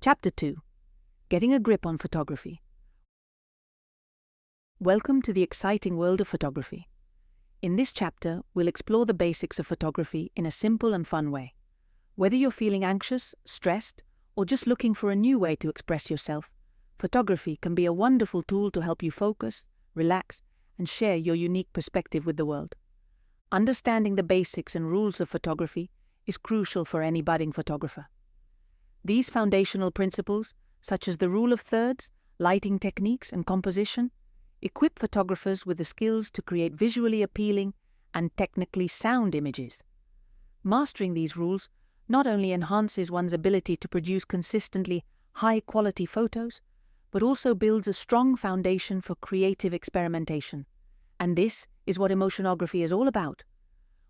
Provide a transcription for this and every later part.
Chapter 2. Getting a Grip on Photography. Welcome to the exciting world of photography. In this chapter, we'll explore the basics of photography in a simple and fun way. Whether you're feeling anxious, stressed, or just looking for a new way to express yourself, photography can be a wonderful tool to help you focus, relax, and share your unique perspective with the world. Understanding the basics and rules of photography is crucial for any budding photographer. These foundational principles, such as the rule of thirds, lighting techniques, and composition, equip photographers with the skills to create visually appealing and technically sound images. Mastering these rules not only enhances one's ability to produce consistently high-quality photos, but also builds a strong foundation for creative experimentation. And this is what emotionography is all about.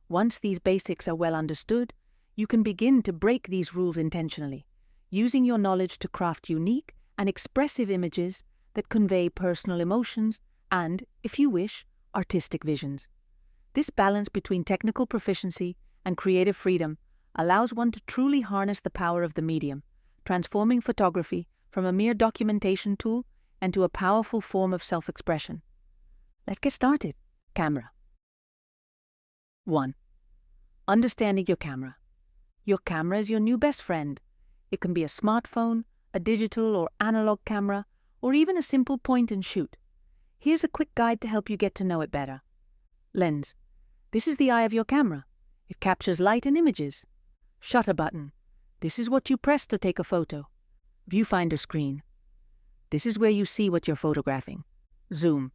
Once these basics are well understood, you can begin to break these rules intentionally, using your knowledge to craft unique and expressive images that convey personal emotions and, if you wish, artistic visions. This balance between technical proficiency and creative freedom allows one to truly harness the power of the medium, transforming photography from a mere documentation tool into a powerful form of self-expression. Let's get started. Camera. 1. Understanding your camera. Your camera is your new best friend. It can be a smartphone, a digital or analog camera, or even a simple point and shoot. Here's a quick guide to help you get to know it better. Lens. This is the eye of your camera. It captures light and images. Shutter button. This is what you press to take a photo. Viewfinder screen. This is where you see what you're photographing. Zoom.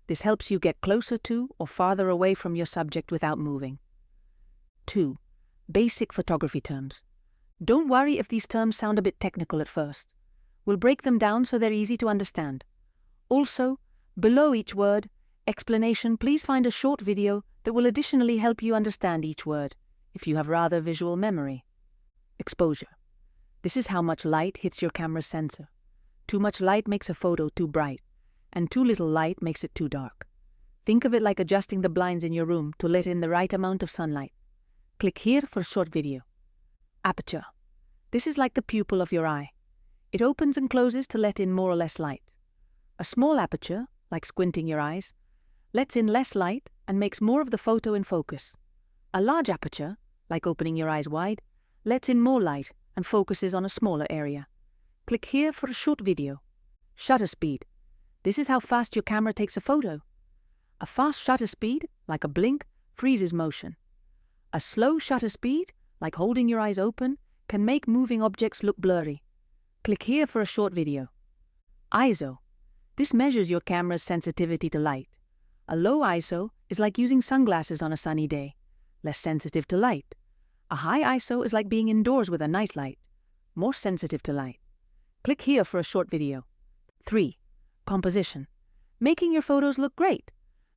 This helps you get closer to or farther away from your subject without moving. 2. Basic photography terms. Don't worry if these terms sound a bit technical at first. We'll break them down so they're easy to understand. Also, below each word, explanation, please find a short video that will additionally help you understand each word, if you have rather visual memory. Exposure. This is how much light hits your camera's sensor. Too much light makes a photo too bright, and too little light makes it too dark. Think of it like adjusting the blinds in your room to let in the right amount of sunlight. Click here for a short video. Aperture. This is like the pupil of your eye. It opens and closes to let in more or less light. A small aperture, like squinting your eyes, lets in less light and makes more of the photo in focus. A large aperture, like opening your eyes wide, lets in more light and focuses on a smaller area. Click here for a short video. Shutter speed. This is how fast your camera takes a photo. A fast shutter speed, like a blink, freezes motion. A slow shutter speed, like holding your eyes open, can make moving objects look blurry. Click here for a short video. ISO. This measures your camera's sensitivity to light. A low ISO is like using sunglasses on a sunny day, less sensitive to light. A high ISO is like being indoors with a nice light, more sensitive to light. Click here for a short video. 3. Composition. Making your photos look great.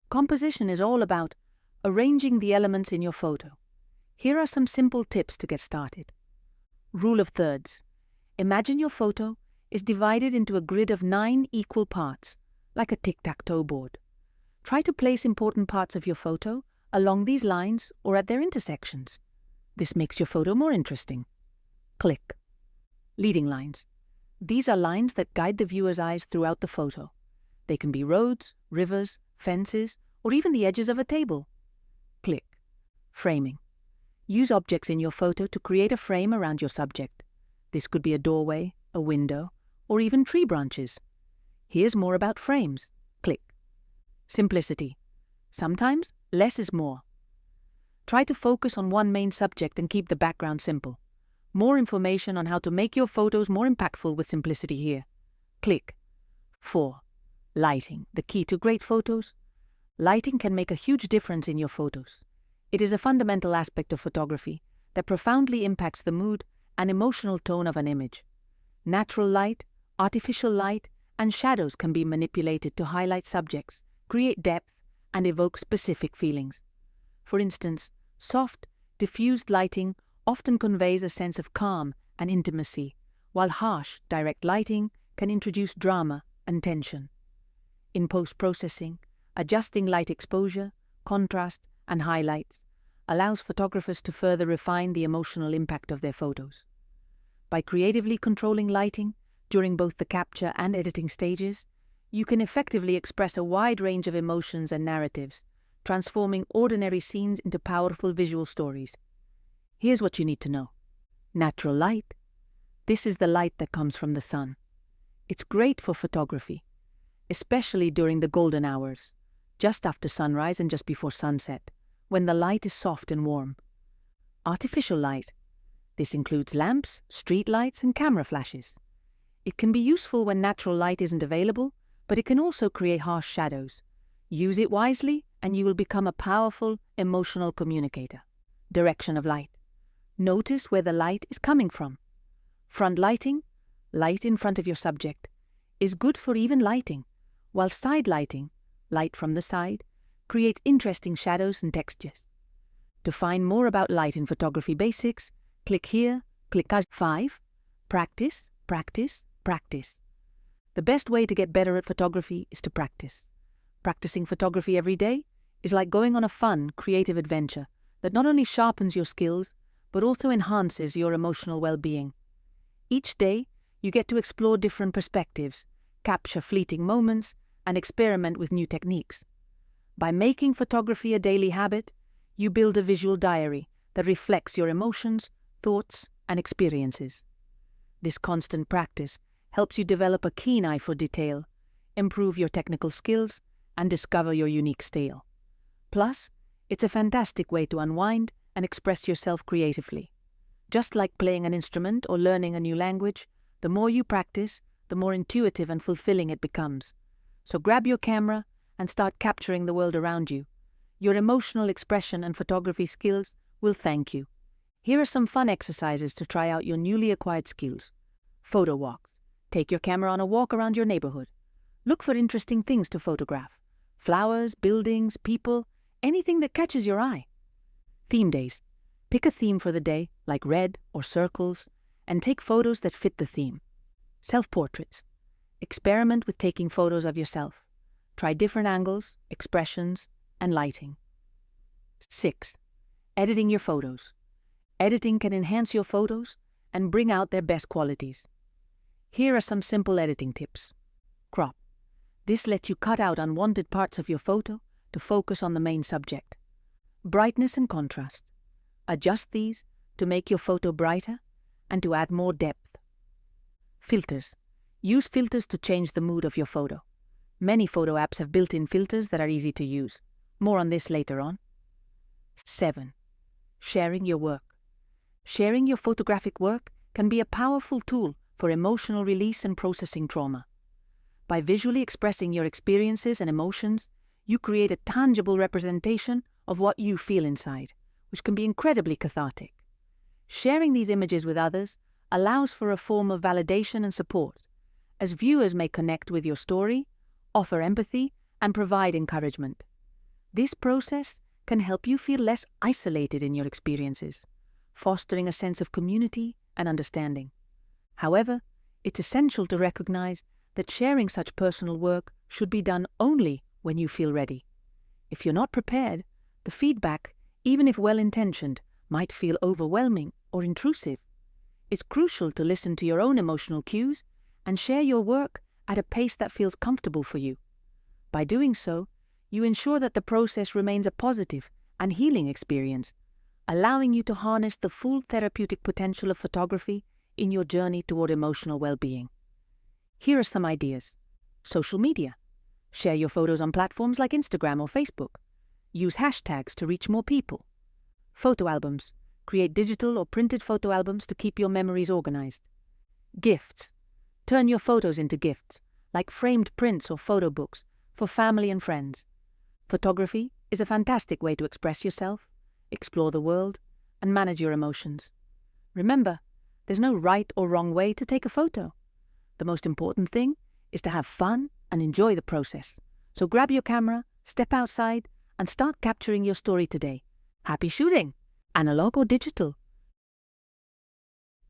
Composition is all about arranging the elements in your photo. Here are some simple tips to get started. Rule of thirds. Imagine your photo is divided into a grid of 9 equal parts, like a tic-tac-toe board. Try to place important parts of your photo along these lines or at their intersections. This makes your photo more interesting. Click. Leading lines. These are lines that guide the viewer's eyes throughout the photo. They can be roads, rivers, fences, or even the edges of a table. Click. Framing. Use objects in your photo to create a frame around your subject. This could be a doorway, a window, or even tree branches. Here's more about frames. Click. Simplicity. Sometimes less is more. Try to focus on one main subject and keep the background simple. More information on how to make your photos more impactful with simplicity here. Click. 4. Lighting, the key to great photos. Lighting can make a huge difference in your photos. It is a fundamental aspect of photography that profoundly impacts the mood and emotional tone of an image. Natural light, artificial light, and shadows can be manipulated to highlight subjects, create depth, and evoke specific feelings. For instance, soft, diffused lighting often conveys a sense of calm and intimacy, while harsh, direct lighting can introduce drama and tension. In post-processing, adjusting light exposure, contrast, and highlights allows photographers to further refine the emotional impact of their photos. By creatively controlling lighting during both the capture and editing stages, you can effectively express a wide range of emotions and narratives, transforming ordinary scenes into powerful visual stories. Here's what you need to know. Natural light. This is the light that comes from the sun. It's great for photography, especially during the golden hours, just after sunrise and just before sunset, when the light is soft and warm. Artificial light. This includes lamps, street lights, and camera flashes. It can be useful when natural light isn't available, but it can also create harsh shadows. Use it wisely, and you will become a powerful, emotional communicator. Direction of light. Notice where the light is coming from. Front lighting, light in front of your subject, is good for even lighting, while side lighting, light from the side, creates interesting shadows and textures. To find more about light in photography basics, click here, click 5. Practice, practice, practice. The best way to get better at photography is to practice. Practicing photography every day is like going on a fun, creative adventure that not only sharpens your skills, but also enhances your emotional well-being. Each day, you get to explore different perspectives, capture fleeting moments, and experiment with new techniques. By making photography a daily habit, you build a visual diary that reflects your emotions, thoughts, and experiences. This constant practice helps you develop a keen eye for detail, improve your technical skills, and discover your unique style. Plus, it's a fantastic way to unwind and express yourself creatively. Just like playing an instrument or learning a new language, the more you practice, the more intuitive and fulfilling it becomes. So grab your camera and start capturing the world around you. Your emotional expression and photography skills will thank you. Here are some fun exercises to try out your newly acquired skills. Photo walks. Take your camera on a walk around your neighborhood. Look for interesting things to photograph. Flowers, buildings, people, anything that catches your eye. Theme days. Pick a theme for the day, like red or circles, and take photos that fit the theme. Self-portraits. Experiment with taking photos of yourself. Try different angles, expressions, and lighting. 6. Editing your photos. Editing can enhance your photos and bring out their best qualities. Here are some simple editing tips. Crop. This lets you cut out unwanted parts of your photo to focus on the main subject. Brightness and contrast. Adjust these to make your photo brighter and to add more depth. Filters. Use filters to change the mood of your photo. Many photo apps have built-in filters that are easy to use. More on this later on. 7. Sharing your work. Sharing your photographic work can be a powerful tool for emotional release and processing trauma. By visually expressing your experiences and emotions, you create a tangible representation of what you feel inside, which can be incredibly cathartic. Sharing these images with others allows for a form of validation and support, as viewers may connect with your story, offer empathy, and provide encouragement. This process can help you feel less isolated in your experiences, fostering a sense of community and understanding. However, it's essential to recognize that sharing such personal work should be done only when you feel ready. If you're not prepared, the feedback, even if well-intentioned, might feel overwhelming or intrusive. It's crucial to listen to your own emotional cues and share your work at a pace that feels comfortable for you. By doing so, you ensure that the process remains a positive and healing experience, allowing you to harness the full therapeutic potential of photography in your journey toward emotional well-being. Here are some ideas. Social media. Share your photos on platforms like Instagram or Facebook. Use hashtags to reach more people. Photo albums. Create digital or printed photo albums to keep your memories organized. Gifts. Turn your photos into gifts, like framed prints or photo books, for family and friends. Photography is a fantastic way to express yourself, explore the world, and manage your emotions. Remember, there's no right or wrong way to take a photo. The most important thing is to have fun and enjoy the process. So grab your camera, step outside, and start capturing your story today. Happy shooting! Analog or digital?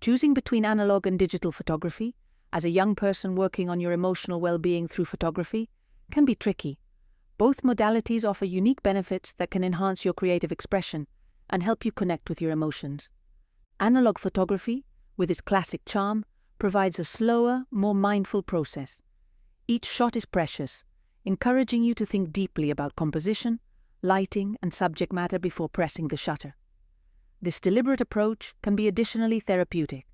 Choosing between analog and digital photography, as a young person working on your emotional well-being through photography, can be tricky. Both modalities offer unique benefits that can enhance your creative expression and help you connect with your emotions. Analog photography, with its classic charm, provides a slower, more mindful process. Each shot is precious, encouraging you to think deeply about composition, lighting, and subject matter before pressing the shutter. This deliberate approach can be additionally therapeutic,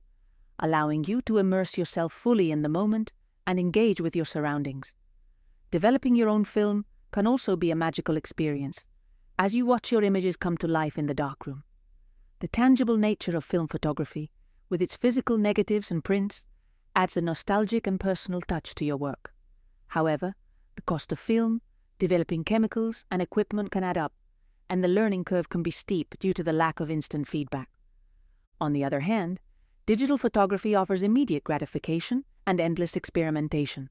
allowing you to immerse yourself fully in the moment and engage with your surroundings. Developing your own film can also be a magical experience, as you watch your images come to life in the darkroom. The tangible nature of film photography, with its physical negatives and prints, adds a nostalgic and personal touch to your work. However, the cost of film, developing chemicals, and equipment can add up, and the learning curve can be steep due to the lack of instant feedback. On the other hand, digital photography offers immediate gratification and endless experimentation.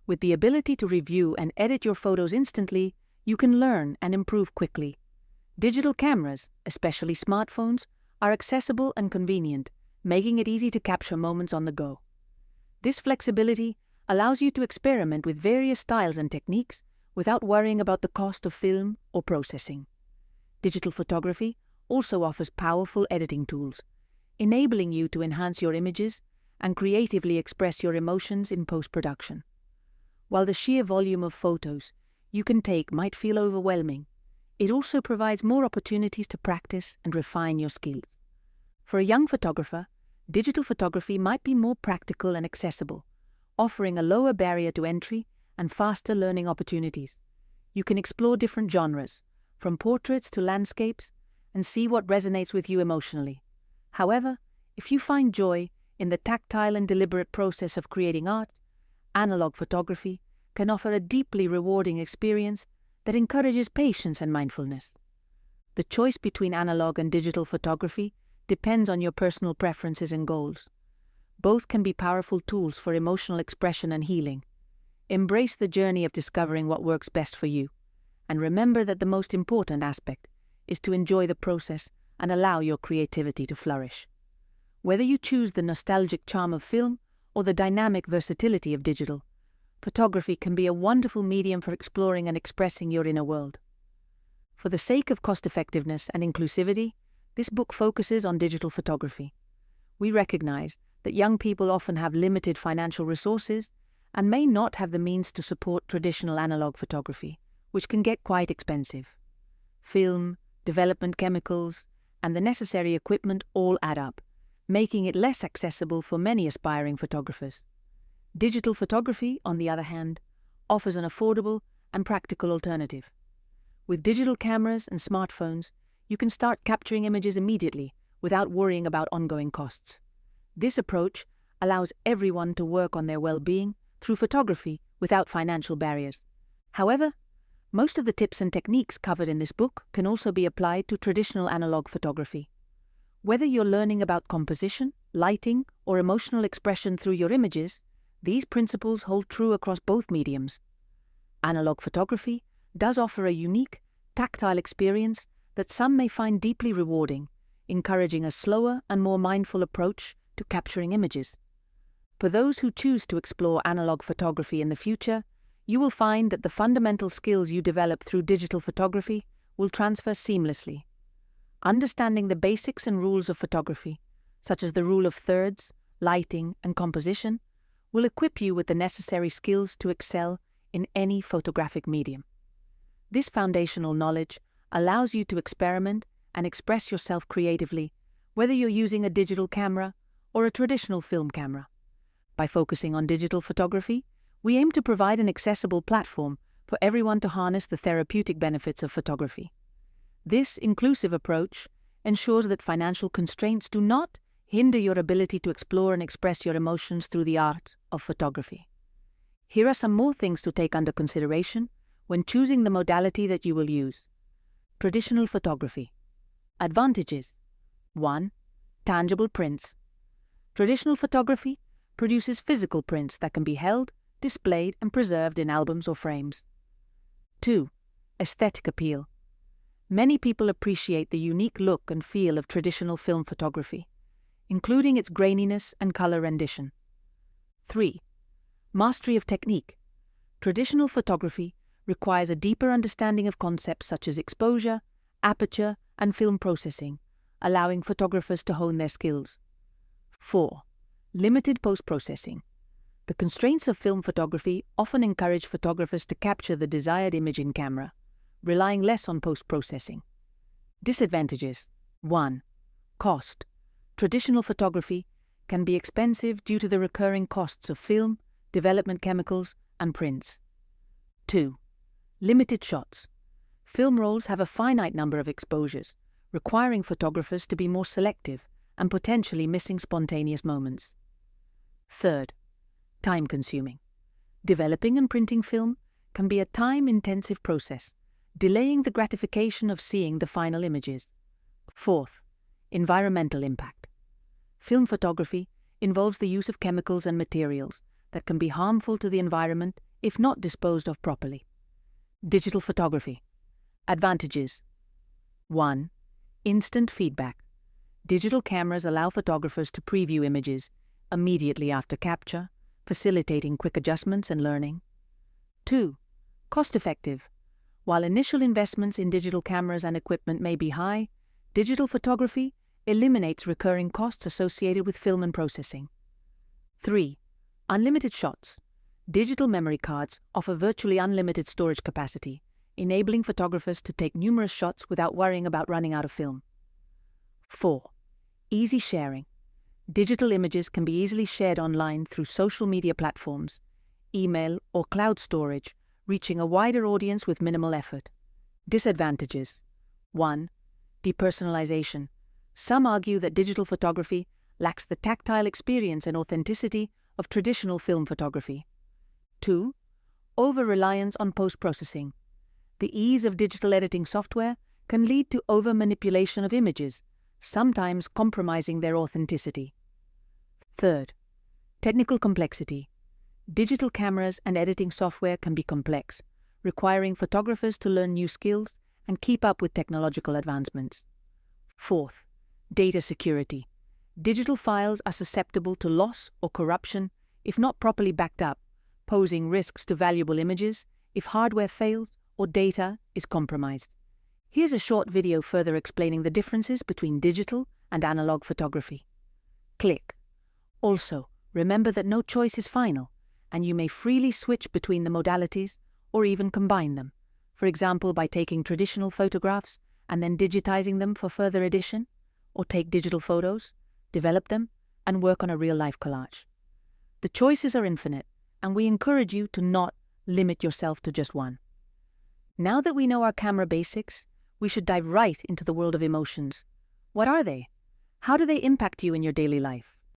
With the ability to review and edit your photos instantly, you can learn and improve quickly. Digital cameras, especially smartphones, are accessible and convenient, making it easy to capture moments on the go. This flexibility allows you to experiment with various styles and techniques without worrying about the cost of film or processing. Digital photography also offers powerful editing tools, enabling you to enhance your images and creatively express your emotions in post-production. While the sheer volume of photos you can take might feel overwhelming, it also provides more opportunities to practice and refine your skills. For a young photographer, digital photography might be more practical and accessible, offering a lower barrier to entry and faster learning opportunities. You can explore different genres, from portraits to landscapes, and see what resonates with you emotionally. However, if you find joy in the tactile and deliberate process of creating art, analog photography can offer a deeply rewarding experience that encourages patience and mindfulness. The choice between analog and digital photography depends on your personal preferences and goals. Both can be powerful tools for emotional expression and healing. Embrace the journey of discovering what works best for you, and remember that the most important aspect is to enjoy the process and allow your creativity to flourish. Whether you choose the nostalgic charm of film or the dynamic versatility of digital, photography can be a wonderful medium for exploring and expressing your inner world. For the sake of cost-effectiveness and inclusivity, this book focuses on digital photography. We recognize that young people often have limited financial resources and may not have the means to support traditional analog photography, which can get quite expensive. Film, development chemicals, and the necessary equipment all add up, making it less accessible for many aspiring photographers. Digital photography, on the other hand, offers an affordable and practical alternative. With digital cameras and smartphones, you can start capturing images immediately without worrying about ongoing costs. This approach allows everyone to work on their well-being through photography without financial barriers. However, most of the tips and techniques covered in this book can also be applied to traditional analog photography. Whether you're learning about composition, lighting, or emotional expression through your images, these principles hold true across both mediums. Analog photography does offer a unique, tactile experience that some may find deeply rewarding, encouraging a slower and more mindful approach to capturing images. For those who choose to explore analog photography in the future, you will find that the fundamental skills you develop through digital photography will transfer seamlessly. Understanding the basics and rules of photography, such as the rule of thirds, lighting, and composition, will equip you with the necessary skills to excel in any photographic medium. This foundational knowledge allows you to experiment and express yourself creatively, whether you're using a digital camera or a traditional film camera. By focusing on digital photography, we aim to provide an accessible platform for everyone to harness the therapeutic benefits of photography. This inclusive approach ensures that financial constraints do not hinder your ability to explore and express your emotions through the art of photography. Here are some more things to take under consideration when choosing the modality that you will use. Traditional photography. Advantages. 1. Tangible prints. Traditional photography produces physical prints that can be held, displayed, and preserved in albums or frames. 2. Aesthetic appeal. Many people appreciate the unique look and feel of traditional film photography, including its graininess and color rendition. 3. Mastery of technique. Traditional photography requires a deeper understanding of concepts such as exposure, aperture, and film processing, allowing photographers to hone their skills. 4. Limited post-processing. The constraints of film photography often encourage photographers to capture the desired image in camera, relying less on post-processing. Disadvantages. 1. Cost. Traditional photography can be expensive due to the recurring costs of film, development chemicals, and prints. 2. Limited shots. Film rolls have a finite number of exposures, requiring photographers to be more selective and potentially missing spontaneous moments. 3. Time-consuming. Developing and printing film can be a time-intensive process, delaying the gratification of seeing the final images. 4. Environmental impact. Film photography involves the use of chemicals and materials that can be harmful to the environment if not disposed of properly. Digital photography. Advantages. 1. Instant feedback. Digital cameras allow photographers to preview images immediately after capture, facilitating quick adjustments and learning. 2. Cost-effective. While initial investments in digital cameras and equipment may be high, digital photography eliminates recurring costs associated with film and processing. 3. Unlimited shots. Digital memory cards offer virtually unlimited storage capacity, enabling photographers to take numerous shots without worrying about running out of film. 4. Easy sharing. Digital images can be easily shared online through social media platforms, email, or cloud storage, reaching a wider audience with minimal effort. Disadvantages. 1. Depersonalization. Some argue that digital photography lacks the tactile experience and authenticity of traditional film photography. 2. Over-reliance on post-processing. The ease of digital editing software can lead to over-manipulation of images, sometimes compromising their authenticity. 3. Technical complexity. Digital cameras and editing software can be complex, requiring photographers to learn new skills and keep up with technological advancements. 4. Data security. Digital files are susceptible to loss or corruption if not properly backed up, posing risks to valuable images if hardware fails or data is compromised. Here's a short video further explaining the differences between digital and analog photography. Click. Also, remember that no choice is final, and you may freely switch between the modalities or even combine them, for example by taking traditional photographs and then digitizing them for further edition, or take digital photos, develop them, and work on a real-life collage. The choices are infinite, and we encourage you to not limit yourself to just one. Now that we know our camera basics, we should dive right into the world of emotions. What are they? How do they impact you in your daily life?